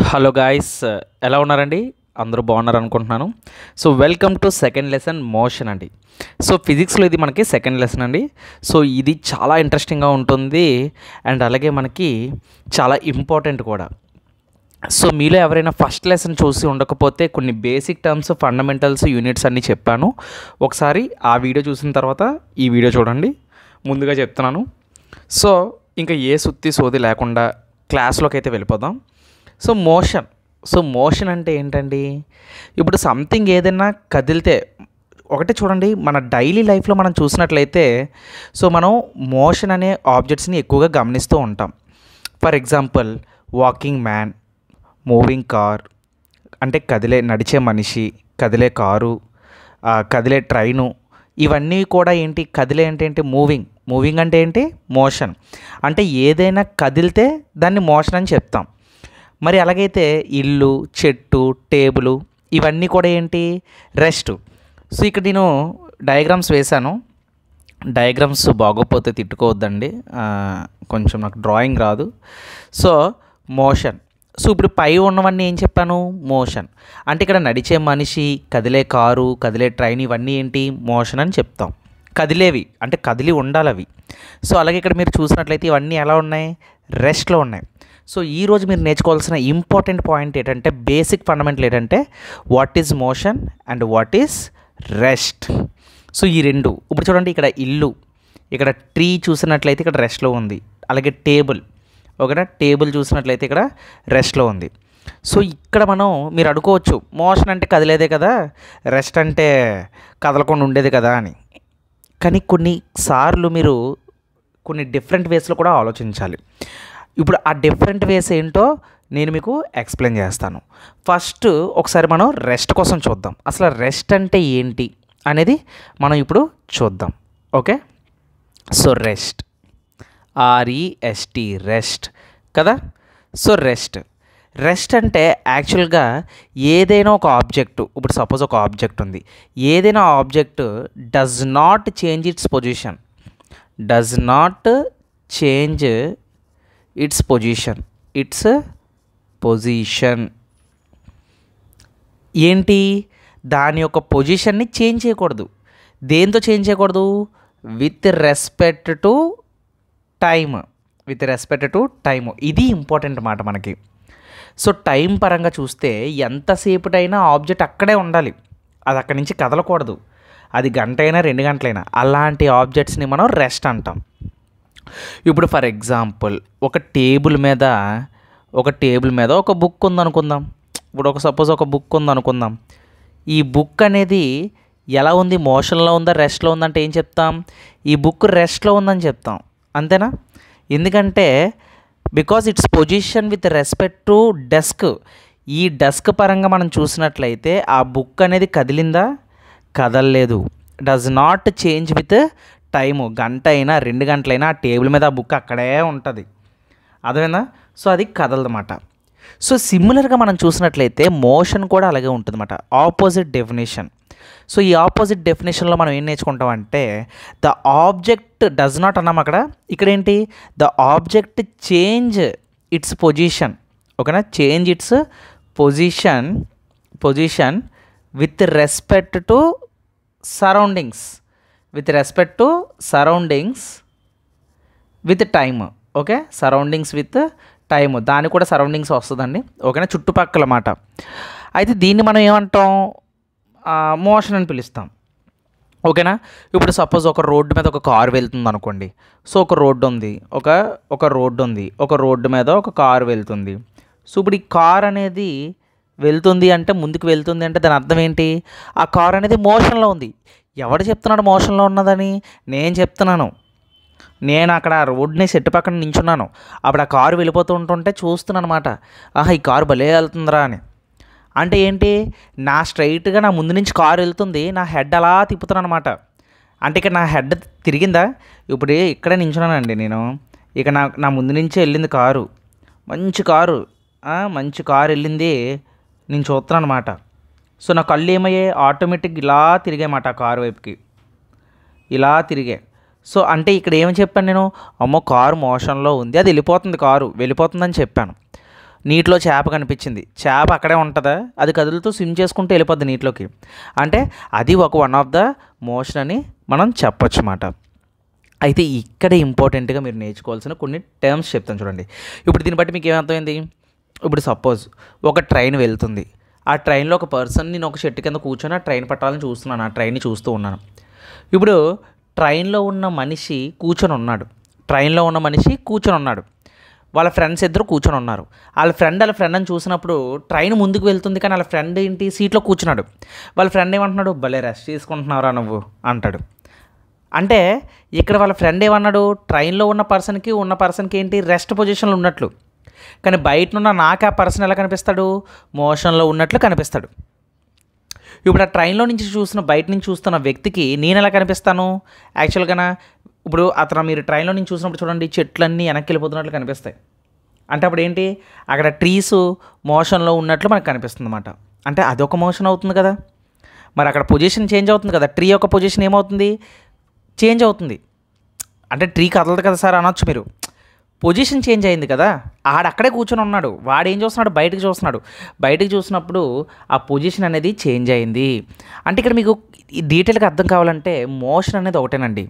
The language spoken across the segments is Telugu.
హలో గాయ్స్, ఎలా ఉన్నారండి? అందరూ బాగున్నారు అనుకుంటున్నాను. So welcome to second lesson motion అండి. సో ఫిజిక్స్లో ఇది మనకి సెకండ్ లెసన్ అండి. సో ఇది చాలా ఇంట్రెస్టింగ్గా ఉంటుంది అండ్ అలాగే మనకి చాలా ఇంపార్టెంట్ కూడా. సో మీలో ఎవరైనా ఫస్ట్ లెసన్ చూసి ఉండకపోతే కొన్ని బేసిక్ టర్మ్స్, ఫండమెంటల్స్, యూనిట్స్ అన్నీ చెప్పాను. ఒకసారి ఆ వీడియో చూసిన తర్వాత ఈ వీడియో చూడండి. ముందుగా చెప్తున్నాను. సో ఇంకా ఏ సుత్తి సోది లేకుండా క్లాస్లోకి అయితే వెళ్ళిపోదాం. సో మోషన్ అంటే ఏంటండి? ఇప్పుడు సంథింగ్ ఏదైనా కదిలితే ఒకటే చూడండి, మన డైలీ లైఫ్లో మనం చూసినట్లయితే సో మనం మోషన్ అనే ఆబ్జెక్ట్స్ని ఎక్కువగా గమనిస్తూ ఉంటాం. For example walking man, moving car అంటే నడిచే మనిషి, కదిలే కారు, కదిలే ట్రైను, ఇవన్నీ కూడా ఏంటి? కదిలే అంటే ఏంటి? మూవింగ్ అంటే ఏంటి? మోషన్. అంటే ఏదైనా కదిలితే దాన్ని మోషన్ అని చెప్తాం. మరి అలాగైతే ఇల్లు, చెట్టు, టేబుల్ ఇవన్నీ కూడా ఏంటి? రెస్ట్. సో ఇక్కడ నేను డయాగ్రామ్స్ వేశాను. డయాగ్రామ్స్ బాగోపోతే తిట్టుకోవద్దండి, కొంచెం నాకు డ్రాయింగ్ రాదు. So motion. సో ఇప్పుడు పై ఉన్నవన్నీ ఏం చెప్పాను? మోషన్. అంటే ఇక్కడ నడిచే మనిషి, కదిలే కారు, కదిలే ట్రైన్ ఇవన్నీ ఏంటి? మోషన్ అని చెప్తాం. కదిలేవి అంటే కదిలి ఉండాలి అవి. సో అలాగే ఇక్కడ మీరు చూసినట్లయితే ఇవన్నీ ఎలా ఉన్నాయి? రెస్ట్లో ఉన్నాయి. సో ఈరోజు మీరు నేర్చుకోవాల్సిన ఇంపార్టెంట్ పాయింట్ ఏంటంటే, బేసిక్ ఫండమెంటల్ ఏంటంటే what is motion and what is rest. So ఈ రెండు ఇప్పుడు చూడండి, ఇక్కడ ఇల్లు, ఇక్కడ ట్రీ చూసినట్లయితే ఇక్కడ రెస్ట్లో ఉంది. అలాగే టేబుల్, ఓకేనా? టేబుల్ చూసినట్లయితే ఇక్కడ రెస్ట్లో ఉంది. సో ఇక్కడ మీరు అనుకోవచ్చు మోషన్ అంటే కదిలేదే కదా, రెస్ట్ అంటే కదలకుండా ఉండేది కదా అని. కానీ కొన్నిసార్లు మీరు కొన్ని డిఫరెంట్ వేస్లో కూడా ఆలోచించాలి. ఇప్పుడు ఆ డిఫరెంట్ వేస్ ఏంటో నేను మీకు ఎక్స్ప్లెయిన్ చేస్తాను. ఫస్ట్ ఒకసారి మనం రెస్ట్ కోసం చూద్దాం. అసలు రెస్ట్ అంటే ఏంటి అనేది మనం ఇప్పుడు చూద్దాం. Okay, so rest, REST, rest కదా. సో రెస్ట్ అంటే యాక్చువల్గా ఏదైనా ఒక ఆబ్జెక్టు, ఇప్పుడు సపోజ్ ఒక ఆబ్జెక్ట్ ఉంది, ఏదైనా object does not change its position, it's position ఏంటి? దాని యొక్క పొజిషన్ని చేంజ్ చేయకూడదు. దేంతో చేంజ్ చేయకూడదు? With respect to time. ఇది ఇంపార్టెంట్ మాట మనకి. సో టైం పరంగా చూస్తే ఎంతసేపటైనా ఆబ్జెక్ట్ అక్కడే ఉండాలి, అది అక్కడి నుంచి కదలకూడదు. అది గంట అయినా 2 గంటలైనా అలాంటి ఆబ్జెక్ట్స్ని మనం రెస్ట్ అంటాం. ఇప్పుడు ఫర్ ఎగ్జాంపుల్ ఒక టేబుల్ మీద ఒక బుక్ ఉందనుకుందాం. ఇప్పుడు సపోజ్ ఒక బుక్ ఉందనుకుందాం. ఈ బుక్ అనేది ఎలా ఉంది? మోషన్లో ఉందా, రెస్ట్లో ఉందంటే ఏం చెప్తాం? ఈ బుక్ రెస్ట్లో ఉందని చెప్తాం, అంతేనా? ఎందుకంటే because it's position with respect to desk. ఈ డెస్క్ పరంగా మనం చూసినట్లయితే ఆ బుక్ అనేది కదిలిందా? కదలలేదు. Does not change with time. గంట అయినా 2 గంటలైనా ఆ టేబుల్ మీద ఆ బుక్ అక్కడే ఉంటుంది, అదేనా? సో అది కదలదన్నమాట. సో సిమిలర్గా మనం చూసినట్లయితే మోషన్ కూడా అలాగే ఉంటుందన్నమాట, ఆపోజిట్ డెఫినేషన్. సో ఈ ఆపోజిట్ డెఫినేషన్లో మనం ఏం నేర్చుకుంటామంటే ద ఆబ్జెక్ట్ డస్ నాట్ అన్నాం అక్కడ. ఇక్కడ ఏంటి? The object change its position, ఓకేనా? Change its position with respect to surroundings, with time. Okay, surroundings with time, దాని కూడా సరౌండింగ్స్ వస్తుందండి, ఓకేనా? చుట్టుపక్కల మాట. అయితే దీన్ని మనం ఏమంటాం? మోషన్ అని పిలుస్తాం, ఓకేనా? ఇప్పుడు సపోజ్ ఒక రోడ్డు మీద ఒక కారు వెళ్తుంది అనుకోండి. సో ఒక రోడ్డు మీద ఒక కారు వెళ్తుంది. సో ఇప్పుడు ఈ కార్ అనేది వెళ్తుంది అంటే, ముందుకు వెళ్తుంది అంటే దాని అర్థం ఏంటి? ఆ కార్ అనేది మోషన్లో ఉంది. ఎవడు చెప్తున్నాడు మోషన్లో ఉన్నదని? నేను చెప్తున్నాను. నేను అక్కడ రోడ్ని సెట్టు పక్కన నించున్నాను. అప్పుడు ఆ కారు వెళ్ళిపోతూ ఉంటుంటే చూస్తున్నాను అనమాట. ఈ కారు భలే వెళ్తుందిరా అని. అంటే ఏంటి? నా స్ట్రైట్గా నా ముందు నుంచి కారు వెళ్తుంది, నా హెడ్ అలా తిప్పుతున్నాను అనమాట. అంటే ఇక్కడ నా హెడ్ తిరిగిందా? ఇప్పుడు ఇక్కడే నించున్నానండి నేను. ఇక నా ముందు నుంచే వెళ్ళింది కారు, మంచి కారు వెళ్ళింది, నేను చూస్తున్నాను అనమాట. సో నా కళ్ళు ఏమయ్యాయి? ఆటోమేటిక్ ఇలా తిరిగాయన్నమాట, ఆ కారు వైపుకి ఇలా తిరిగాయి. సో అంటే ఇక్కడ ఏమని చెప్పాను నేను? అమ్మో కారు మోషన్లో ఉంది, అది వెళ్ళిపోతుందని చెప్పాను. నీటిలో చేప కనిపించింది, చేప అక్కడే ఉంటుందా, అది కదులుతూ స్విమ్ చేసుకుంటూ వెళ్ళిపోద్ది నీటిలోకి. అంటే అది ఒక వన్ ఆఫ్ ద మోషన్ అని మనం చెప్పొచ్చు అన్నమాట. అయితే ఇక్కడ ఇంపార్టెంట్గా మీరు నేర్చుకోవాల్సిన కొన్ని టర్మ్స్ చెప్తాను చూడండి. ఇప్పుడు దీన్ని బట్టి మీకు ఏమర్థమైంది? ఇప్పుడు సపోజ్ ఒక ట్రైన్ వెళ్తుంది, ఆ ట్రైన్లో ఒక పర్సన్, నేను ఒక చెట్టు కింద కూర్చొని ఆ ట్రైన్ పట్టాలని చూస్తున్నాను, ఆ ట్రైన్ని చూస్తూ ఉన్నాను. ఇప్పుడు ట్రైన్లో ఉన్న మనిషి కూర్చొని ఉన్నాడు, వాళ్ళ ఫ్రెండ్స్ ఇద్దరు కూర్చొని ఉన్నారు. వాళ్ళ ఫ్రెండ్ అని చూసినప్పుడు ట్రైన్ ముందుకు వెళ్తుంది, కానీ వాళ్ళ ఫ్రెండ్ ఏంటి సీట్లో కూర్చున్నాడు. వాళ్ళ ఫ్రెండ్ ఏమంటున్నాడు, భలే రెస్ట్ తీసుకుంటున్నావురా నువ్వు అంటాడు. అంటే ఇక్కడ వాళ్ళ ఫ్రెండ్ ఏమన్నాడు, ట్రైన్లో ఉన్న పర్సన్కి ఏంటి రెస్ట్ పొజిషన్లో ఉన్నట్లు, కానీ బయటనున్న నాకు ఆ పర్సన్ ఎలా కనిపిస్తాడు, మోషన్లో ఉన్నట్లు కనిపిస్తాడు. ఇప్పుడు ఆ ట్రైన్లో నుంచి బయట నుంచి చూస్తున్న వ్యక్తికి నేను ఎలా కనిపిస్తాను యాక్చువల్గా? ఇప్పుడు మీరు ట్రైన్లో నుంచి చూసినప్పుడు చూడండి, చెట్లన్నీ వెనక్కి వెళ్ళిపోతున్నట్లు కనిపిస్తాయి. అంటే అప్పుడు ఏంటి, అక్కడ ట్రీస్ మోషన్లో ఉన్నట్లు మనకు కనిపిస్తుంది అన్నమాట. అంటే అదొక మోషన్ అవుతుంది కదా. మరి అక్కడ పొజిషన్ చేంజ్ అవుతుంది కదా, ట్రీ యొక్క పొజిషన్ ఏమవుతుంది, చేంజ్ అవుతుంది. అంటే ట్రీ కదలదు కదా సార్ అనొచ్చు మీరు, పొజిషన్ చేంజ్ అయింది కదా. ఆడక్కడే కూర్చొని ఉన్నాడు, వాడు ఏం చూస్తున్నాడు, బయటకు చూసినప్పుడు ఆ పొజిషన్ అనేది చేంజ్ అయింది. అంటే ఇక్కడ మీకు డీటెయిల్గా అర్థం కావాలంటే మోషన్ అనేది ఒకటేనండి.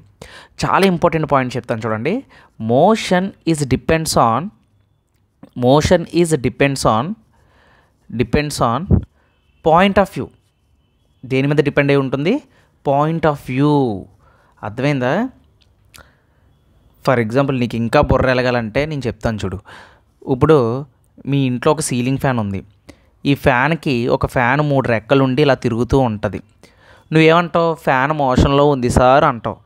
చాలా ఇంపార్టెంట్ పాయింట్ చెప్తాను చూడండి. Motion is depends on point of view. దేని మీద డిపెండ్ అయి ఉంటుంది, పాయింట్ ఆఫ్ వ్యూ. అర్థమైందా? ఫర్ ఎగ్జాంపుల్ నీకు ఇంకా బుర్ర ఎలగాలంటే నేను చెప్తాను చూడు. ఇప్పుడు మీ ఇంట్లో ఒక సీలింగ్ ఫ్యాన్ ఉంది. ఈ ఫ్యాన్కి ఒక ఫ్యాన్ 3 రెక్కలు ఉండి ఇలా తిరుగుతూ ఉంటుంది. నువ్వేమంటావు, ఫ్యాన్ మోషన్లో ఉంది సార్ అంటావు.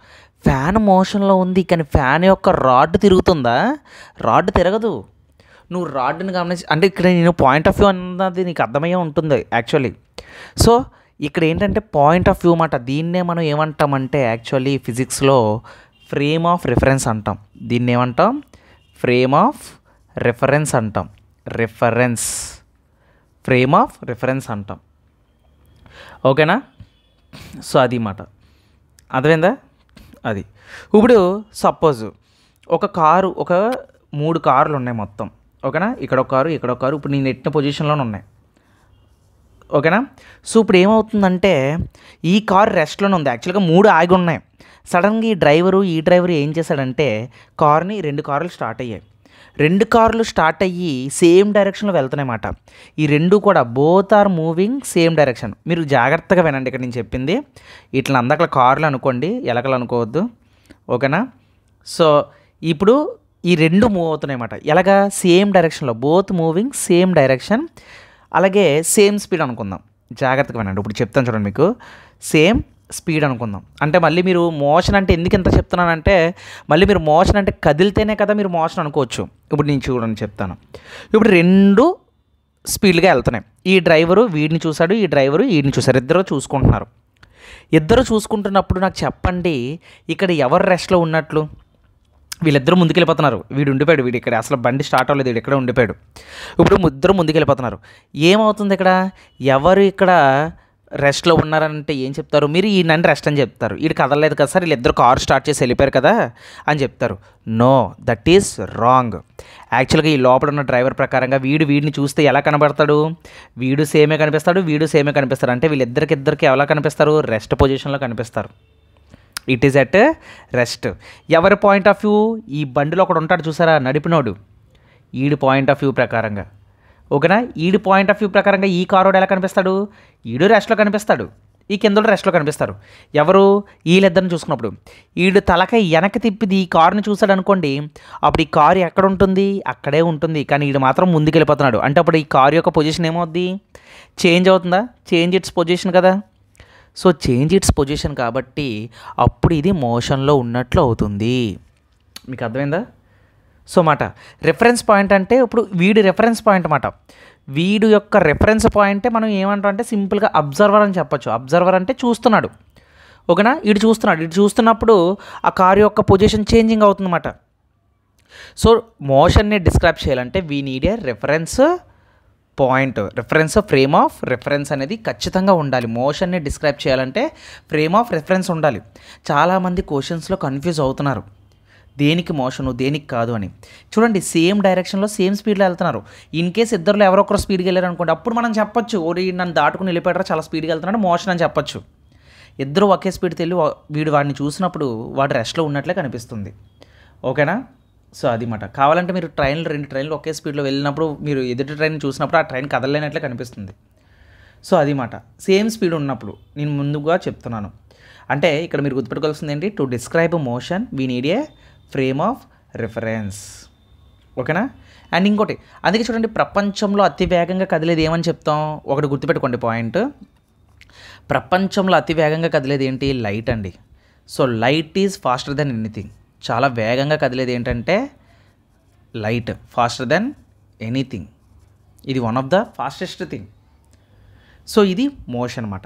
ఫ్యాన్ మోషన్లో ఉంది, కానీ ఫ్యాన్ యొక్క రాడ్ తిరుగుతుందా? రాడ్ తిరగదు. నువ్వు రాడ్ని గమనించి, అంటే ఇక్కడ నేను పాయింట్ ఆఫ్ వ్యూ అన్నది నీకు అర్థమయ్యే ఉంటుంది యాక్చువల్లీ. సో ఇక్కడ ఏంటంటే పాయింట్ ఆఫ్ వ్యూ మాట. దీన్నే మనం ఏమంటామంటే యాక్చువల్లీ ఫిజిక్స్లో ఫ్రేమ్ ఆఫ్ రిఫరెన్స్ అంటాం. దీన్ని ఏమంటాం, ఫ్రేమ్ ఆఫ్ రిఫరెన్స్ అంటాం. ఫ్రేమ్ ఆఫ్ రిఫరెన్స్ అంటాం. ఓకేనా? సో అది మాట, అర్థమైందా? అది ఇప్పుడు సపోజ్ ఒక 3 కార్లు ఉన్నాయి మొత్తం. ఓకేనా? ఇక్కడ ఒక కారు, ఇక్కడ ఒక కారు, ఇప్పుడు నేను ఎట్టిన పొజిషన్లోనే ఉన్నాయి. ఓకేనా? సో ఇప్పుడు ఏమవుతుందంటే ఈ కారు రెస్ట్లోనే ఉంది, యాక్చువల్గా 3 ఆగి ఉన్నాయి. సడన్గా ఈ డ్రైవరు ఏం చేశాడంటే 2 కార్లు స్టార్ట్ అయ్యాయి. 2 కార్లు స్టార్ట్ అయ్యి సేమ్ డైరెక్షన్లో వెళ్తున్నాయన్నమాట. ఈ 2 కూడా both are moving same direction. మీరు జాగ్రత్తగా వినండి, ఇక్కడ నేను చెప్పింది. ఇట్లా అందకల కార్లు అనుకోండి, ఎలకలు అనుకోవద్దు. ఓకేనా? సో ఇప్పుడు ఈ 2 మూవ్ అవుతున్నాయి అన్నమాట. ఎలాగా, సేమ్ డైరెక్షన్లో, బోత్ మూవింగ్ సేమ్ డైరెక్షన్. అలాగే సేమ్ స్పీడ్ అనుకుందాం. జాగ్రత్తగా వినండి, ఇప్పుడు చెప్తాను చూడండి మీకు. సేమ్ స్పీడ్ అనుకుందాం. అంటే మళ్ళీ మీరు మోషన్ అంటే ఎందుకు ఇంత చెప్తున్నానంటే, మళ్ళీ మీరు మోషన్ అంటే కదిలితేనే కదా మీరు మోషన్ అనుకోవచ్చు. ఇప్పుడు నేను చూడండి చెప్తాను. ఇప్పుడు 2 స్పీడ్గా వెళ్తున్నాయి. ఈ డ్రైవరు వీడిని చూశాడు, ఈ డ్రైవరు వీడిని చూశారు. ఇద్దరు చూసుకుంటున్నప్పుడు నాకు చెప్పండి, ఇక్కడ ఎవరు రెస్ట్లో ఉన్నట్లు? వీళ్ళిద్దరూ ముందుకెళ్ళిపోతున్నారు. వీడు ఉండిపోయాడు, వీడు ఇక్కడ అసలు బండి స్టార్ట్ అవ్వలేదు, వీడు ఇక్కడ ఉండిపోయాడు. ఇప్పుడు ఇద్దరు ముందుకెళ్ళిపోతున్నారు. ఏమవుతుంది ఇక్కడ, ఎవరు ఇక్కడ రెస్ట్లో ఉన్నారంటే ఏం చెప్తారు మీరు? ఈ నన్ను రెస్ట్ అని చెప్తారు. వీడు కదలలేదు కదా సార్, వీళ్ళిద్దరు కారు స్టార్ట్ చేసి వెళ్ళిపోయారు కదా అని చెప్తారు. No, that is wrong. యాక్చువల్గా ఈ లోపల ఉన్న డ్రైవర్ ప్రకారంగా వీడిని చూస్తే ఎలా కనబడతాడు? వీడు సేమే కనిపిస్తాడు. అంటే వీళ్ళిద్దరికి ఎలా కనిపిస్తారు? రెస్ట్ పొజిషన్లో కనిపిస్తారు. It is at rest. ఎవరి పాయింట్ ఆఫ్ వ్యూ? ఈ బండిలో ఒకడు ఉంటాడు చూసారా, నడిపినోడు, ఈడి పాయింట్ ఆఫ్ వ్యూ ప్రకారంగా. ఓకేనా? ఈడి పాయింట్ ఆఫ్ వ్యూ ప్రకారంగా ఈ కారోడు ఎలా కనిపిస్తాడు? ఈడు రెస్ట్లో కనిపిస్తాడు, ఈ కిందోడు రెస్ట్లో కనిపిస్తారు. ఎవరు? వీళ్ళిద్దరిని చూసుకున్నప్పుడు ఈడు తలకై వెనక్కి తిప్పిది ఈ కారుని చూసాడు అనుకోండి, అప్పుడు ఈ కారు ఎక్కడ ఉంటుంది? అక్కడే ఉంటుంది. కానీ ఈడు మాత్రం ముందుకెళ్ళిపోతున్నాడు. అంటే అప్పుడు ఈ కారు యొక్క పొజిషన్ ఏమవుద్ది? చేంజ్ అవుతుందా? చేంజ్ ఇట్స్ పొజిషన్ కదా. సో చేంజ్ ఇట్స్ పొజిషన్ కాబట్టి అప్పుడు ఇది మోషన్లో ఉన్నట్లు అవుతుంది. మీకు అర్థమైందా? సో మాట రిఫరెన్స్ పాయింట్ అంటే ఇప్పుడు వీడి రిఫరెన్స్ పాయింట్ అన్నమాట. వీడు యొక్క రిఫరెన్స్ పాయింటే మనం ఏమంటాం అంటే సింపుల్గా అబ్జర్వర్ అని చెప్పొచ్చు. అబ్జర్వర్ అంటే చూస్తున్నాడు. ఓకేనా? ఇటు చూస్తున్నప్పుడు ఆ కారు యొక్క పొజిషన్ చేంజింగ్ అవుతుందన్నమాట. సో మోషన్ని డిస్క్రైబ్ చేయాలంటే we need a reference point, frame of reference అనేది ఖచ్చితంగా ఉండాలి. మోషన్ని డిస్క్రైబ్ చేయాలంటే ఫ్రేమ్ ఆఫ్ రిఫరెన్స్ ఉండాలి. చాలామంది క్వశ్చన్స్లో కన్ఫ్యూజ్ అవుతున్నారు. దేనికి మోషను దేనికి కాదు అని. చూడండి, సేమ్ డైరెక్షన్లో సేమ్ స్పీడ్లో వెళ్తున్నారు. ఇన్ కేస్ ఇద్దరులో ఎవరో ఒకరు స్పీడ్గా వెళ్ళారు అనుకోండి, అప్పుడు మనం చెప్పొచ్చు ఓడి నన్ను దాటుకుని వెళ్ళిపోయారా చాలా స్పీడ్గా వెళ్తున్నాడు మోషన్ అని చెప్పొచ్చు. ఇద్దరు ఒకే స్పీడ్కి వెళ్ళి వీడు వాడిని చూసినప్పుడు వాడు రెస్ట్లో ఉన్నట్లే కనిపిస్తుంది. ఓకేనా? సో అది మాట. కావాలంటే మీరు రెండు ట్రైన్లు ఒకే స్పీడ్లో వెళ్ళినప్పుడు మీరు ఎదుటి ట్రైన్ చూసినప్పుడు ఆ ట్రైన్ కదలలేనట్లే కనిపిస్తుంది. సో అది మాట, సేమ్ స్పీడ్ ఉన్నప్పుడు నేను ముందుగా చెప్తున్నాను. అంటే ఇక్కడ మీరు గుర్తుపెట్టుకోవాల్సింది ఏంటి? To describe motion we need a frame of reference. ఓకేనా? అండ్ ఇంకోటి, అందుకే చూడండి, ప్రపంచంలో అతి వేగంగా కదిలేది ఏమని చెప్తాం? ఒకటి గుర్తుపెట్టుకోండి పాయింట్. ప్రపంచంలో అతి వేగంగా కదిలేది ఏంటి? లైట్ అండి. So light is faster than anything. చాలా వేగంగా కదిలేది ఏంటంటే లైట్, ఫాస్టర్ దెన్ ఎనీథింగ్. ఇది one of the fastest thing. So ఇది మోషన్ అన్నమాట.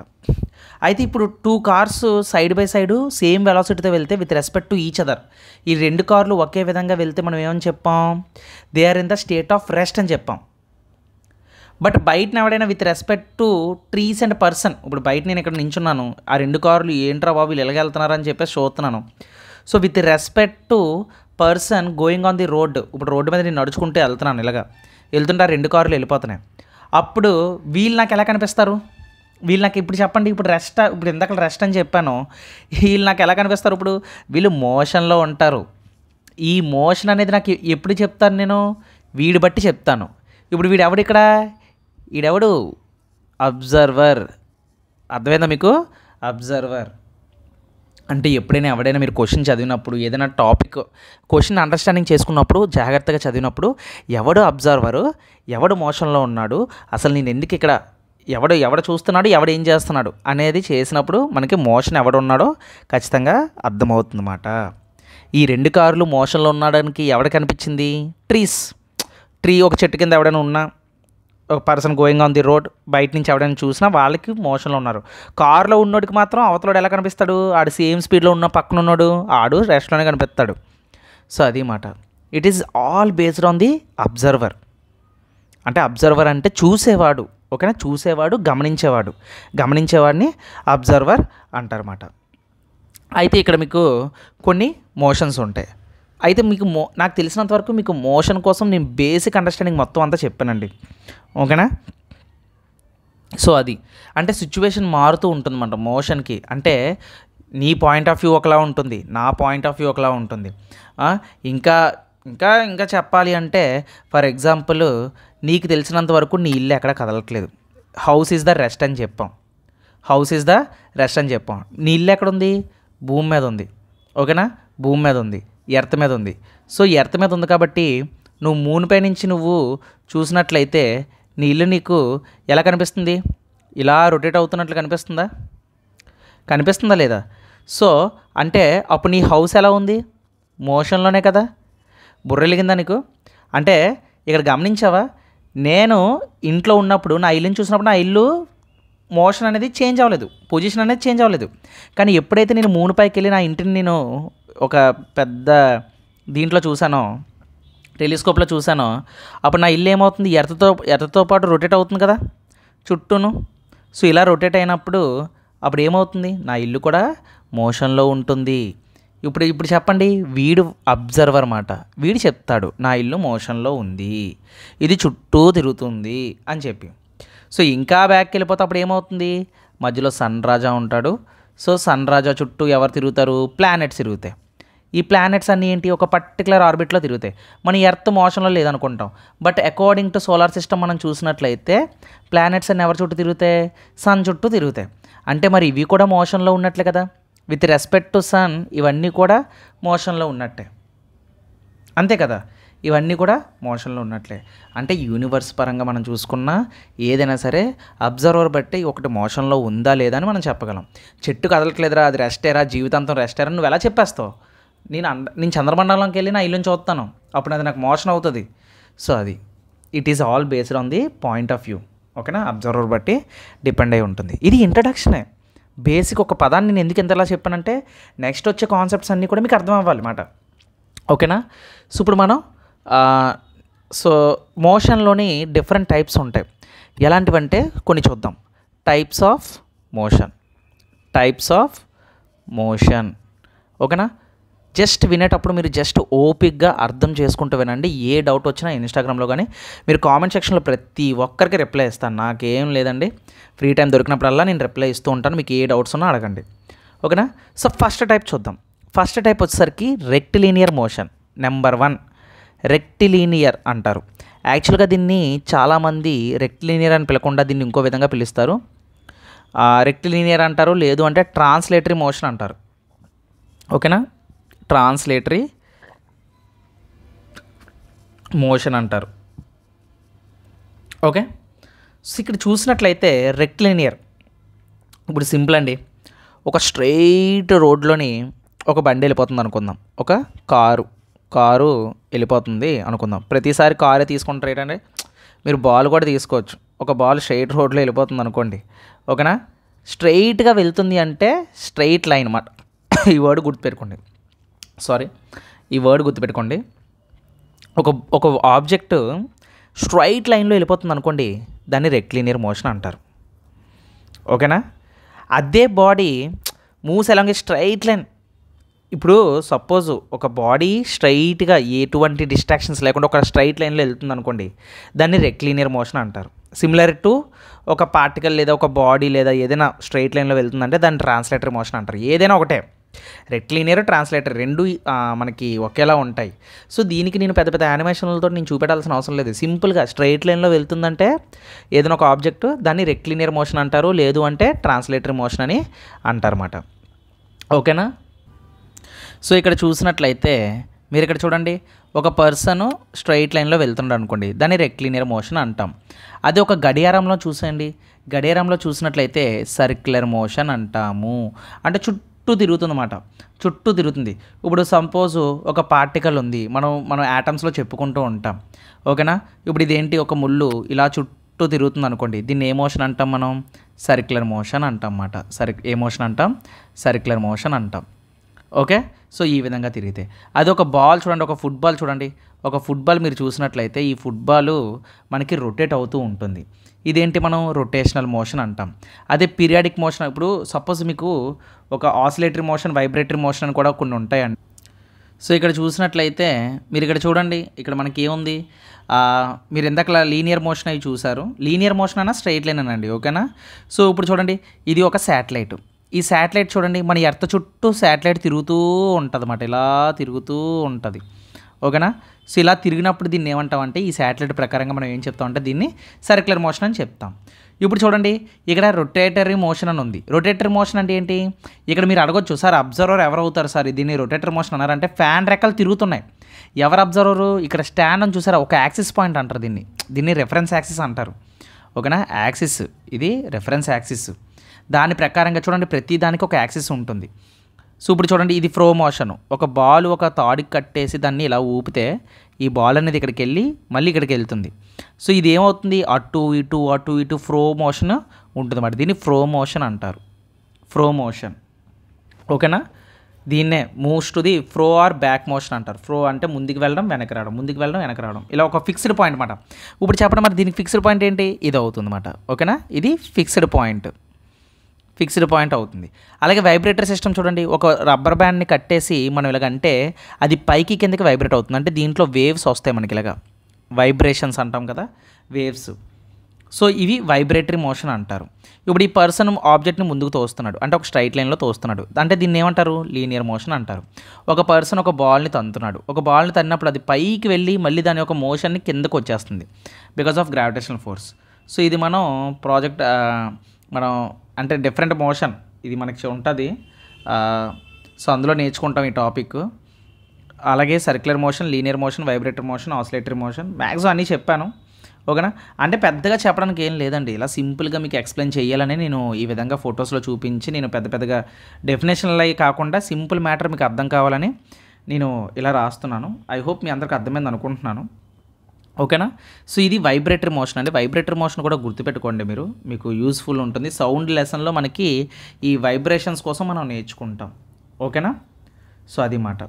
అయితే ఇప్పుడు 2 cars side by side same వెలాసిటీతో వెళ్తే with respect to each other, ఈ 2 కార్లు ఒకే విధంగా వెళ్తే మనం ఏమని చెప్పాం? They are in the state of rest అని చెప్పాం. బట్ బయటని ఎవడైనా with respect to trees and person, ఇప్పుడు బయట నేను ఇక్కడ నించున్నాను, ఆ 2 కార్లు ఏంట్రా బాబు వీళ్ళు ఎలాగెళ్తున్నారని చెప్పేసి చూస్తున్నాను. So with respect to person going on the road, ఇప్పుడు రోడ్డు మీద నేను నడుచుకుంటూ వెళ్తున్నాను, ఇలాగా వెళ్తుంటే ఆ 2 కార్లు వెళ్ళిపోతున్నాయి. అప్పుడు వీళ్ళు నాకు ఎలా కనిపిస్తారు? వీళ్ళు నాకు ఇప్పుడు చెప్పండి, ఇప్పుడు ఇందాక రెస్ట్ అని చెప్పాను, వీళ్ళు నాకు ఎలా కనిపిస్తారు? ఇప్పుడు వీళ్ళు మోషన్లో ఉంటారు. ఈ మోషన్ అనేది నాకు ఎప్పుడు చెప్తాను నేను? వీడి బట్టి చెప్తాను. ఇప్పుడు వీడెవడు ఇక్కడ? వీడెవడు? అబ్జర్వర్. అర్థమైందా మీకు? అబ్జర్వర్ అంటే ఎప్పుడైనా ఎవడైనా మీరు క్వశ్చన్ చదివినప్పుడు, ఏదైనా టాపిక్ క్వశ్చన్ అండర్స్టాండింగ్ చేసుకున్నప్పుడు, జాగ్రత్తగా చదివినప్పుడు ఎవడు అబ్జర్వరు, ఎవడు మోషన్లో ఉన్నాడు, అసలు నేను ఎందుకు ఇక్కడ, ఎవడు చూస్తున్నాడు, ఎవడు ఏం చేస్తున్నాడు అనేది చేసినప్పుడు మనకి మోషన్ ఎవడున్నాడో ఖచ్చితంగా అర్థమవుతుందన్నమాట. ఈ 2 కార్లు మోషన్లో ఉండడానికి ఎవడ కనిపించింది? ట్రీ ఒక చెట్టు కింద ఎవడైనా ఉన్నా, ఒక person going on the road బయట నుంచి ఎవడైనా చూసినా వాళ్ళకి మోషన్లో ఉన్నారు. కారులో ఉన్నోడికి మాత్రం అవతలోడు ఎలా కనిపిస్తాడు? ఆడు సేమ్ స్పీడ్లో ఉన్న పక్కన ఉన్నాడు, ఆడు రెస్ట్లోనే కనిపిస్తాడు. సో అది మాట. It is all based on the observer. అంటే అబ్జర్వర్ అంటే చూసేవాడు. ఓకేనా? చూసేవాడు, గమనించేవాడిని అబ్జర్వర్ అంటారన్నమాట. అయితే ఇక్కడ మీకు కొన్ని మోషన్స్ ఉంటాయి. అయితే మీకు నాకు తెలిసినంత వరకు మీకు మోషన్ కోసం నేను బేసిక్ అండర్స్టాండింగ్ మొత్తం అంతా చెప్పానండి. ఓకేనా? సో అది అంటే సిచ్యువేషన్ మారుతూ ఉంటుందన్నమాట మోషన్కి. అంటే నీ పాయింట్ ఆఫ్ వ్యూ ఒకలా ఉంటుంది, నా పాయింట్ ఆఫ్ వ్యూ ఒకలా ఉంటుంది. ఇంకా ఇంకా ఇంకా చెప్పాలి అంటే ఫర్ ఎగ్జాంపుల్, నీకు తెలిసినంత వరకు నీ ఇల్లు ఎక్కడ కదలట్లేదు, హౌస్ ఈజ్ ద రెస్ట్ అని చెప్పాం. నీ ఇల్లు ఎక్కడుంది? భూమి మీద ఉంది. ఓకేనా? భూమి మీద ఉంది, ఎర్త్ మీద ఉంది. సో ఎర్త్ మీద ఉంది కాబట్టి నువ్వు మూన్ పై నుంచి నువ్వు చూసినట్లయితే నీ ఇల్లు నీకు ఎలా కనిపిస్తుంది? ఇలా రొటేట్ అవుతున్నట్లు కనిపిస్తుందా లేదా? సో అంటే అప్పుడు నీ హౌస్ ఎలా ఉంది? మోషన్లోనే కదా. బుర్రెలిగిందా నీకు? అంటే ఇక్కడ గమనించావా, నేను ఇంట్లో ఉన్నప్పుడు నా ఇల్లుని చూసినప్పుడు నా ఇల్లు మోషన్ అనేది చేంజ్ అవ్వలేదు, పొజిషన్ అనేది చేంజ్ అవ్వలేదు. కానీ ఎప్పుడైతే నేను మూన్ పైకి వెళ్ళి నా ఇంటిని నేను ఒక పెద్ద దీంట్లో చూసానో, టెలిస్కోప్లో చూసానో, అప్పుడు నా ఇల్లు ఏమవుతుంది? ఎర్త్తో పాటు రొటేట్ అవుతుంది కదా చుట్టూను. సో ఇలా రొటేట్ అయినప్పుడు అప్పుడు ఏమవుతుంది? నా ఇల్లు కూడా మోషన్లో ఉంటుంది. ఇప్పుడు చెప్పండి, వీడు అబ్జర్వర్ మాట, వీడు చెప్తాడు నా ఇల్లు మోషన్లో ఉంది, ఇది చుట్టూ తిరుగుతుంది అని చెప్పి. సో ఇంకా బ్యాక్కి వెళ్ళిపోతే అప్పుడు ఏమవుతుంది? మధ్యలో సన్ రాజా ఉంటాడు. సో సన్ రాజా చుట్టూ ఎవరు తిరుగుతారు? ప్లానెట్స్ తిరుగుతాయి. ఈ ప్లానెట్స్ అన్నీ ఏంటి? ఒక పర్టికులర్ ఆర్బిట్లో తిరుగుతాయి. మన ఎర్త్ మోషన్లో లేదనుకుంటాం, but according to solar system మనం చూసినట్లయితే ప్లానెట్స్ అన్నీ ఎవరి చుట్టూ తిరుగుతాయి? సన్ చుట్టూ తిరుగుతాయి. అంటే మరి ఇవి కూడా మోషన్లో ఉన్నట్లే కదా. విత్ రెస్పెక్ట్ టు సన్ ఇవన్నీ కూడా మోషన్లో ఉన్నట్టే, అంతే కదా. ఇవన్నీ కూడా మోషన్లో ఉన్నట్లే. అంటే యూనివర్స్ పరంగా మనం చూసుకున్నా ఏదైనా సరే అబ్జర్వర్ బట్టి ఒకటి మోషన్లో ఉందా లేదా అని మనం చెప్పగలం. చెట్టు కదలట్లేదురా, అది రెస్టేరా, జీవితాంతం రెస్టేరా నువ్వు ఎలా చెప్పేస్తావు? నేను చంద్రమండలంకి వెళ్ళి నా ఇల్లుని చూస్తాను, అప్పుడు అది నాకు మోషన్ అవుతుంది. సో అది it is all based on the point of view. ఓకేనా? అబ్జర్వర్ బట్టి డిపెండ్ అయి ఉంటుంది. ఇది ఇంట్రడక్షనే. బేసిక్ ఒక పదాన్ని నేను ఎందుకు ఎంతలా చెప్పానంటే నెక్స్ట్ వచ్చే కాన్సెప్ట్స్ అన్నీ కూడా మీకు అర్థం అవ్వాలి మాట. ఓకేనా? సో ఇప్పుడు మనం మోషన్లోని డిఫరెంట్ టైప్స్ ఉంటాయి. ఎలాంటివంటే కొన్ని చూద్దాం. Types of motion. ఓకేనా? జస్ట్ వినేటప్పుడు మీరు జస్ట్ ఓపిక్గా అర్థం చేసుకుంటూ వినండి. ఏ డౌట్ వచ్చినా ఇన్స్టాగ్రామ్లో కానీ మీరు కామెంట్ సెక్షన్లో ప్రతి ఒక్కరికి రిప్లై ఇస్తాను. నాకేం లేదండి, ఫ్రీ టైం దొరికినప్పుడల్లా నేను రిప్లై ఇస్తూ ఉంటాను. మీకు ఏ డౌట్స్ ఉన్నా అడగండి, ఓకేనా. సో ఫస్ట్ టైప్ చూద్దాం. ఫస్ట్ టైప్ వచ్చేసరికి రెక్టిలీనియర్ మోషన్. నెంబర్ 1 రెక్టిలీనియర్ అంటారు. యాక్చువల్గా దీన్ని చాలామంది రెక్టిలీనియర్ అని పిలకుండా దీన్ని ఇంకో విధంగా పిలుస్తారు. రెక్టిలీనియర్ అంటారు, లేదు అంటే ట్రాన్స్లేటరీ మోషన్ అంటారు, ఓకేనా. ట్రాన్స్లేటరీ మోషన్ అంటారు, ఓకే. సో ఇక్కడ చూసినట్లయితే రెక్టిలీనియర్ ఇప్పుడు సింపుల్ అండి. ఒక స్ట్రెయిట్ రోడ్లోని ఒక బండి వెళ్ళిపోతుంది అనుకుందాం. ఒక కారు వెళ్ళిపోతుంది అనుకుందాం. ప్రతిసారి కారే తీసుకుంటారు ఏంటంటే, మీరు బాల్ కూడా తీసుకోవచ్చు. ఒక బాల్ స్ట్రెయిట్ రోడ్లో వెళ్ళిపోతుంది అనుకోండి, ఓకేనా. స్ట్రెయిట్గా వెళ్తుంది అంటే స్ట్రెయిట్ లైన్ అన్నమాట. ఈ వర్డ్ గుర్తుపెట్టుకోండి. ఒక ఆబ్జెక్ట్ స్ట్రైట్ లైన్లో వెళ్ళిపోతుంది అనుకోండి, దాన్ని రెక్టిలీనియర్ మోషన్ అంటారు, ఓకేనా. అదే body moves along straight line. ఇప్పుడు సపోజ్ ఒక బాడీ స్ట్రైట్గా ఎటువంటి డిస్ట్రాక్షన్స్ లేకుండా ఒక స్ట్రైట్ లైన్లో వెళ్తుంది అనుకోండి, దాన్ని రెక్టిలీనియర్ మోషన్ అంటారు. సిమిలర్ టు ఒక పార్టికల్ లేదా ఒక బాడీ లేదా ఏదైనా స్ట్రైట్ లైన్లో వెళ్తుందంటే దాన్ని ట్రాన్స్లేటరీ మోషన్ అంటారు. ఏదైనా ఒకటే, రెక్టిలీనియర్ ట్రాన్స్లేటర్ రెండు మనకి ఒకేలా ఉంటాయి. సో దీనికి నేను పెద్ద పెద్ద యానిమేషన్లతో నేను చూపెట్టాల్సిన అవసరం లేదు. సింపుల్గా స్ట్రైట్ లైన్లో వెళ్తుందంటే ఏదైనా ఒక ఆబ్జెక్ట్, దాన్ని రెక్టిలీనియర్ మోషన్ అంటారు, లేదు అంటే ట్రాన్స్లేటరీ మోషన్ అని అంటారన్నమాట, ఓకేనా. సో ఇక్కడ చూసినట్లయితే మీరు ఇక్కడ చూడండి, ఒక పర్సన్ స్ట్రైట్ లైన్లో వెళ్తున్నాడు అనుకోండి, దాన్ని రెక్టిలీనియర్ మోషన్ అంటాం. అదే ఒక గడియారంలో చూసేయండి, గడియారంలో చూసినట్లయితే సర్క్యులర్ మోషన్ అంటాము. అంటే చుట్టూ తిరుగుతుంది. ఇప్పుడు సపోజ్ ఒక పార్టికల్ ఉంది, మనం యాటమ్స్లో చెప్పుకుంటూ ఉంటాం, ఓకేనా. ఇప్పుడు ఇదేంటి, ఒక ముళ్ళు ఇలా చుట్టూ తిరుగుతుంది అనుకోండి, దీన్ని ఏ మోషన్ అంటాం మనం? సర్క్యులర్ మోషన్ అంటాం అన్నమాట. ఏ మోషన్ అంటాం? సర్క్యులర్ మోషన్ అంటాం, ఓకే. సో ఈ విధంగా తిరిగితే అది ఒక బాల్ చూడండి, ఒక ఫుట్బాల్ చూడండి. ఒక ఫుట్బాల్ మీరు చూసినట్లయితే ఈ ఫుట్బాల్ మనకి రొటేట్ అవుతూ ఉంటుంది. ఇదేంటి, మనం రొటేషనల్ మోషన్ అంటాం. అదే పీరియాడిక్ మోషన్, ఇప్పుడు సపోజ్ మీకు ఒక ఆసిలేటరీ మోషన్, వైబ్రేటరీ మోషన్ అని కూడా కొన్ని ఉంటాయండి. సో ఇక్కడ చూసినట్లయితే మీరు ఇక్కడ చూడండి, ఇక్కడ మనకి ఏముంది, మీరు ఇందాక లీనియర్ మోషన్ అవి చూసారు. లీనియర్ మోషన్ అన్నా స్ట్రైట్ లైన్ అనండి, ఓకేనా. సో ఇప్పుడు చూడండి, ఇది ఒక శాటిలైట్. ఈ శాటిలైట్ చూడండి, మన ఎర్త్ చుట్టూ శాటిలైట్ తిరుగుతూ ఉంటుంది అన్నమాట, ఇలా తిరుగుతూ ఉంటుంది, ఓకేనా. సో ఇలా తిరిగినప్పుడు దీన్ని ఏమంటామంటే, ఈ శాటిలైట్ ప్రకారంగా మనం ఏం చెప్తామంటే దీన్ని సర్క్యులర్ మోషన్ అని చెప్తాం. ఇప్పుడు చూడండి, ఇక్కడ రొటేటరీ మోషన్ అని ఉంది. రొటేటరీ మోషన్ అంటే ఏంటి? ఇక్కడ మీరు అడగొచ్చు, సార్ అబ్జర్వర్ ఎవరు అవుతారు సార్ దీన్ని రొటేటరీ మోషన్ అన్నారంటే? ఫ్యాన్ రెక్కలు తిరుగుతున్నాయి. ఎవరు అబ్జర్వరు? ఇక్కడ స్టాండ్ అని చూసారా, ఒక యాక్సిస్ పాయింట్ అంటారు దీన్ని రెఫరెన్స్ యాక్సిస్ అంటారు, ఓకేనా. యాక్సిస్, ఇది రెఫరెన్స్ యాక్సిస్. దాని ప్రకారంగా చూడండి, ప్రతి దానికి ఒక యాక్సిస్ ఉంటుంది. సో ఇప్పుడు చూడండి, ఇది ఫ్లో మోషన్. ఒక బాల్ ఒక తాడుకి కట్టేసి దాన్ని ఇలా ఊపితే ఈ బాల్ అనేది ఇక్కడికి వెళ్ళి మళ్ళీ ఇక్కడికి వెళ్తుంది. సో ఇది ఏమవుతుంది, అటు ఇటు ఫ్లో మోషన్ ఉంటుంది అన్నమాట. దీన్ని ఫ్లో మోషన్ అంటారు, ఫ్లో మోషన్, ఓకేనా. దీన్నే moves to the flow are back motion అంటారు. ఫ్లో అంటే ముందుకు వెళ్ళడం వెనక్కి రావడం, ఇలా ఒక ఫిక్స్డ్ పాయింట్ అన్నమాట. ఇప్పుడు చెప్పడం మరి దీనికి ఫిక్స్డ్ పాయింట్ ఏంటి? ఇది అవుతుంది అన్నమాట, ఓకేనా. ఇది ఫిక్స్డ్ పాయింట్ అవుతుంది. అలాగే వైబ్రేటర్ సిస్టమ్ చూడండి, ఒక రబ్బర్ బ్యాండ్ని కట్టేసి మనం ఇలాగంటే అది పైకి కిందకి వైబ్రేట్ అవుతుంది. అంటే దీంట్లో వేవ్స్ వస్తాయి మనకి, ఇలాగా వైబ్రేషన్స్ అంటాం కదా, వేవ్స్. సో ఇవి వైబ్రేటరీ మోషన్ అంటారు. ఇప్పుడు ఈ పర్సన్ ఆబ్జెక్ట్ని ముందుకు తోస్తున్నాడు, అంటే ఒక స్ట్రైట్ లైన్లో తోస్తున్నాడు, అంటే దీన్ని ఏమంటారు? లీనియర్ మోషన్ అంటారు. ఒక పర్సన్ ఒక బాల్ని తన్నుతున్నాడు, ఒక బాల్ని తన్నినప్పుడు అది పైకి వెళ్ళి మళ్ళీ దాని యొక్క మోషన్ని కిందకు వచ్చేస్తుంది because of gravitational force. So ఇది మనం మనం అంటే డిఫరెంట్ మోషన్ ఇది మనకి ఉంటుంది. సో అందులో నేర్చుకుంటాం ఈ టాపిక్. అలాగే circular motion, linear motion, vibrator motion, oscillatory motion, maximum అన్నీ చెప్పాను, ఓకేనా. అంటే పెద్దగా చెప్పడానికి ఏం లేదండి, ఇలా సింపుల్గా మీకు ఎక్స్ప్లెయిన్ చేయాలని నేను ఈ విధంగా ఫొటోస్లో చూపించి, నేను పెద్దగా డెఫినేషన్లు అవి కాకుండా సింపుల్ మ్యాటర్ మీకు అర్థం కావాలని నేను ఇలా రాస్తున్నాను. ఐ హోప్ మీ అందరికి అర్థమైంది అనుకుంటున్నాను, ఓకేనా. సో ఇది వైబ్రేటరీ మోషన్ అండి. వైబ్రేటరీ మోషన్ కూడా గుర్తుపెట్టుకోండి, మీకు యూస్ఫుల్ ఉంటుంది. సౌండ్ లెసన్లో మనకి ఈ వైబ్రేషన్స్ కోసం మనం నేర్చుకుంటాం, ఓకేనా. సో అది మాట,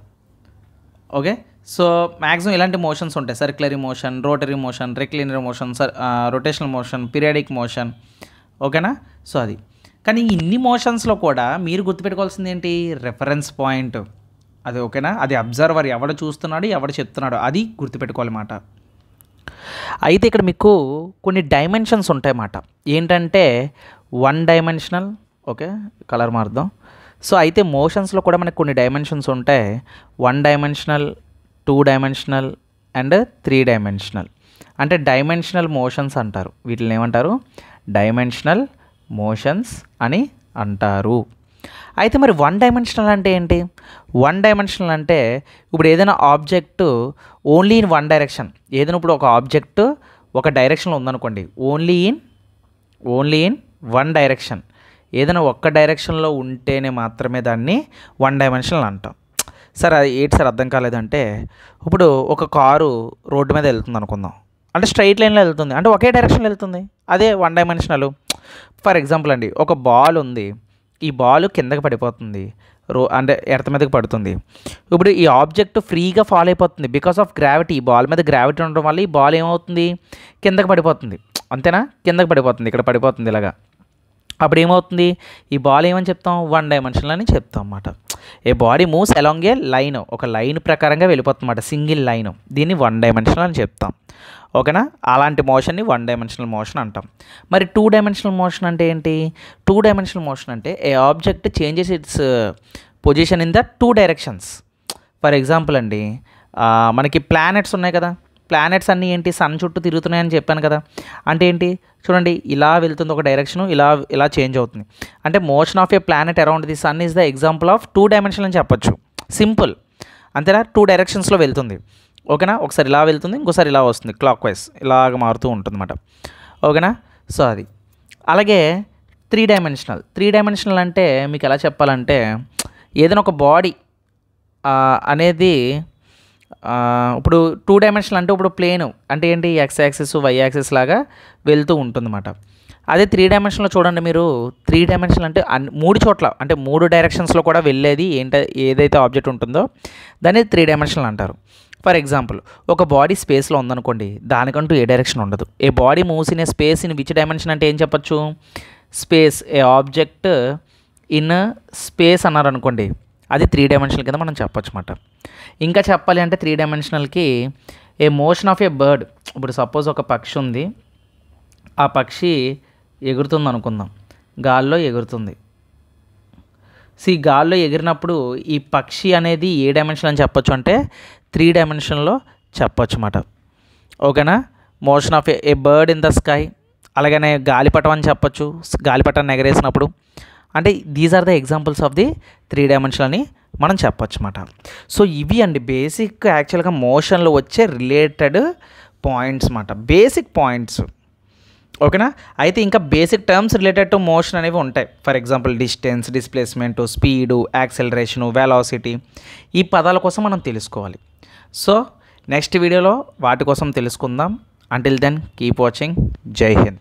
ఓకే. సో మ్యాక్సిమం ఇలాంటి మోషన్స్ ఉంటాయి, circularly motion, rotary motion, rectilinear motion, rotational motion, periodic motion, ఓకేనా. సో అది కానీ ఇన్ని మోషన్స్లో కూడా మీరు గుర్తుపెట్టుకోవాల్సింది ఏంటి? రెఫరెన్స్ పాయింట్, అది ఓకేనా, అది అబ్జర్వర్, ఎవడు చూస్తున్నాడు ఎవడు చెప్తున్నాడు అది గుర్తుపెట్టుకోవాలన్నమాట. అయితే ఇక్కడ మీకు కొన్ని డైమెన్షన్స్ ఉంటాయన్నమాట. ఏంటంటే 1 డైమెన్షనల్, ఓకే కలర్ మారుద్దాం. సో అయితే మోషన్స్లో కూడా మనకు కొన్ని డైమెన్షన్స్ ఉంటాయి. 1 డైమెన్షనల్, 2 డైమెన్షనల్ అండ్ 3 డైమెన్షనల్. అంటే డైమెన్షనల్ మోషన్స్ అంటారు. వీటిని ఏమంటారు? డైమెన్షనల్ మోషన్స్ అని అంటారు. అయితే మరి 1 డైమెన్షనల్ అంటే ఏంటి? 1 డైమెన్షనల్ అంటే ఇప్పుడు ఏదైనా ఆబ్జెక్టు ఓన్లీ ఇన్ 1 డైరెక్షన్, ఏదైనా ఇప్పుడు ఒక ఆబ్జెక్టు ఒక డైరెక్షన్లో ఉందనుకోండి, ఓన్లీ ఇన్ 1 డైరెక్షన్, ఏదైనా ఒక్క డైరెక్షన్లో ఉంటేనే మాత్రమే దాన్ని 1 డైమెన్షనల్ అంటాం. సార్ అది ఏంటి సార్ అర్థం కాలేదంటే, ఇప్పుడు ఒక కారు రోడ్డు మీద వెళ్తుంది అనుకుందాం, అంటే స్ట్రైట్ లైన్లో వెళ్తుంది, అంటే ఒకే డైరెక్షన్లో వెళ్తుంది, అదే 1 డైమెన్షనల్. ఫర్ ఎగ్జాంపుల్ అండి, ఒక బాల్ ఉంది, ఈ బాల్ కిందకి పడిపోతుంది, అంటే ఎర్త్ మీదకి పడుతుంది. ఇప్పుడు ఈ ఆబ్జెక్ట్ ఫ్రీగా ఫాలో అయిపోతుంది బికాస్ ఆఫ్ గ్రావిటీ. ఈ బాల్ మీద గ్రావిటీ ఉండడం వల్ల ఈ బాల్ ఏమవుతుంది? కిందకి పడిపోతుంది. అంతేనా? కిందకి పడిపోతుంది, ఇక్కడ పడిపోతుంది ఇలాగా. అప్పుడు ఏమవుతుంది? ఈ బాల్ ఏమని చెప్తాం? 1 డైమెన్షనల్ అని చెప్తాం అన్నమాట. A body moves along a line, ఒక లైన్ ప్రకారంగా వెళ్ళిపోతుంది అన్నమాట, సింగిల్ లైన్. దీన్ని 1 డైమెన్షనల్ అని చెప్తాం. ఓకేనా? అలాంటి మోషన్ని 1 డైమెన్షనల్ మోషన్ అంటాం. మరి 2 డైమెన్షనల్ మోషన్ అంటే ఏంటి? 2 డైమెన్షనల్ మోషన్ అంటే a object changes its position in the 2 directions. For example అండి, మనకి ప్లానెట్స్ ఉన్నాయి కదా, ప్లానెట్స్ అన్నీ ఏంటి? సన్ చుట్టూ తిరుగుతున్నాయని చెప్పాను కదా. అంటే ఏంటి? చూడండి, ఇలా వెళ్తుంది ఒక డైరెక్షను, ఇలా చేంజ్ అవుతుంది. అంటే motion of a planet around the sun is the example of 2 dimensional అని చెప్పొచ్చు. సింపుల్, అంతేనా? 2 డైరెక్షన్స్లో వెళ్తుంది. ఓకేనా? ఒకసారి ఇలా వెళ్తుంది, ఇంకోసారి ఇలా వస్తుంది, క్లాక్ వైజ్ ఇలాగ మారుతూ ఉంటుంది అన్నమాట. ఓకేనా? సో అది. అలాగే 3 డైమెన్షనల్ అంటే మీకు ఎలా చెప్పాలంటే, ఏదైనా ఒక బాడీ అనేది ఇప్పుడు 2 డైమెన్షనల్ అంటే ఇప్పుడు ప్లేన్ అంటే ఏంటి? ఎక్స్ యాక్సిస్ వై యాక్సిస్ లాగా వెళ్తూ ఉంటుందన్నమాట. అదే 3 డైమెన్షన్లో చూడండి మీరు, 3 డైమెన్షనల్ అంటే 3 చోట్ల, అంటే 3 డైరెక్షన్స్లో కూడా వెళ్ళేది ఏదైతే ఆబ్జెక్ట్ ఉంటుందో దాన్ని 3 డైమెన్షనల్ అంటారు. ఫర్ ఎగ్జాంపుల్, ఒక బాడీ స్పేస్లో ఉందనుకోండి, దానికంటూ ఏ డైరెక్షన్ ఉండదు. A body moves in a space in which dimension అంటే ఏం చెప్పచ్చు? Space. A object in space అన్నారనుకోండి, అది 3 డైమెన్షనల్ కింద మనం చెప్పొచ్చు అన్నమాట. ఇంకా చెప్పాలి అంటే 3 డైమెన్షనల్కి ఏ మోషన్ ఆఫ్ ఏ బర్డ్. ఇప్పుడు సపోజ్ ఒక పక్షి ఉంది, ఆ పక్షి ఎగురుతుంది అనుకుందాం, గాల్లో ఎగురుతుంది. గాల్లో ఎగిరినప్పుడు ఈ పక్షి అనేది ఏ డైమెన్షన్ అని చెప్పొచ్చు అంటే 3 డైమెన్షన్లో చెప్పొచ్చు అన్నమాట. ఓకేనా? Motion of a bird in the sky. అలాగనే గాలిపటం అని చెప్పొచ్చు, గాలిపటాన్ని ఎగరేసినప్పుడు. అంటే these are the examples of the 3 dimension అని మనం చెప్పొచ్చు అన్నమాట. సో ఇవి అండి బేసిక్ యాక్చువల్గా మోషన్లో వచ్చే రిలేటెడ్ పాయింట్స్ అన్నమాట, బేసిక్ పాయింట్స్. ఓకేనా? అయితే ఇంకా basic terms related to motion అనేవి ఉంటాయి. For example distance, displacement, speed, acceleration, velocity, ఈ పదాల కోసం మనం తెలుసుకోవాలి. సో నెక్స్ట్ వీడియోలో వాటి కోసం తెలుసుకుందాం. Until then keep watching. జై హింద్.